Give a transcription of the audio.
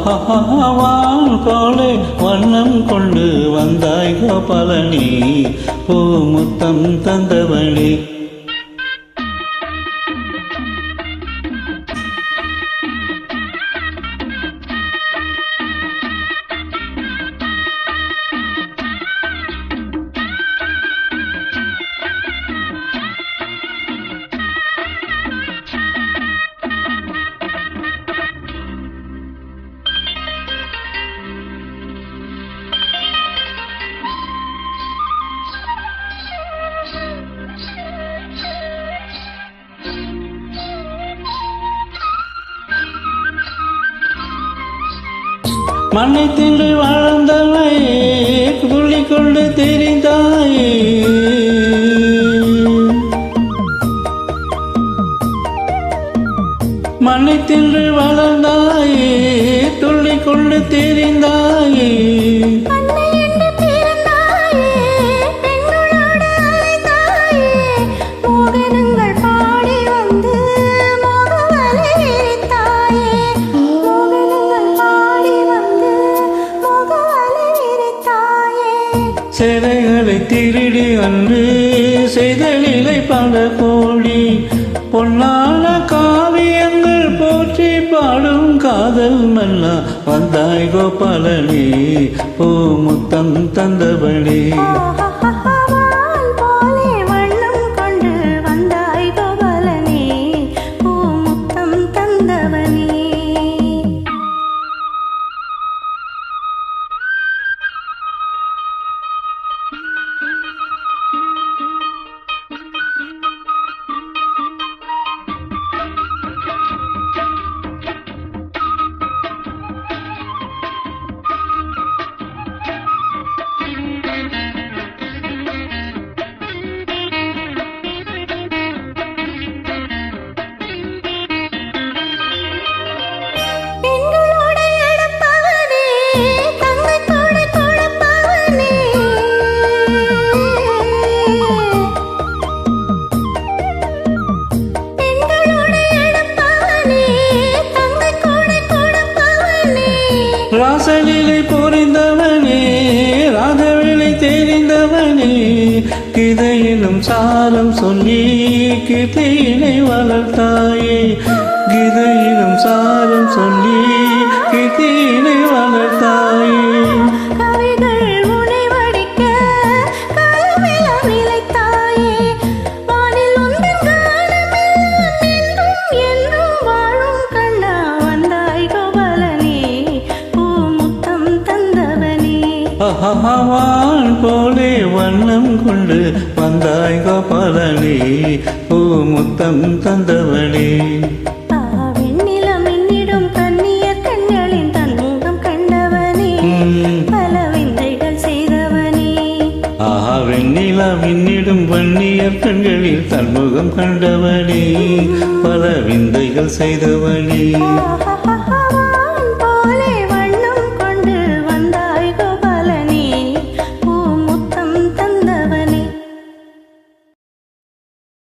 வான் போலே வண்ணம் கொண்டு வந்தாய் கோபாலனி, பூ முத்தம் தந்தவளி. மண்ணை தின்று வாழ்ந்தவளே, துள்ளி கொண்டு தெரிந்தாயே, மண்ணை தின்று வளர்ந்தாயே, துள்ளி கொண்டு தெரிந்தாயே. சேலைகளை திருடி அன்று செய்தலிலை பல கோடி, பொன்னான காவியங்கள் போற்றி பாடும் காதல் மல்லா வந்தாய் கோபாலனி, பூ முத்தம் தந்தவளி. ராசலிலை புரிந்தவனே, ராதவிலை தெரிந்தவனே, கிதையிலும் சாரம் சொல்லி கீர்த்தியினை வளர்த்தாயே, கிதையிலும் சாரம் சொல்லி கீர்த்தியினை வளர்த்தாயே. வான் போலே வண்ணம் கொண்டு வந்தாய் கோபாலனி, பூ முத்தம் தந்தவளி. வெண்ணிலம் என்னிடும் கண்ணிய கண்களின் தன்முகம் கண்டவனே, பல விந்தைகள் செய்தவனே. வெண்ணிலம் என்னிடும் வன்னிய கண்களில் தன்முகம் கண்டவனே, பல விந்தைகள் செய்தவனே.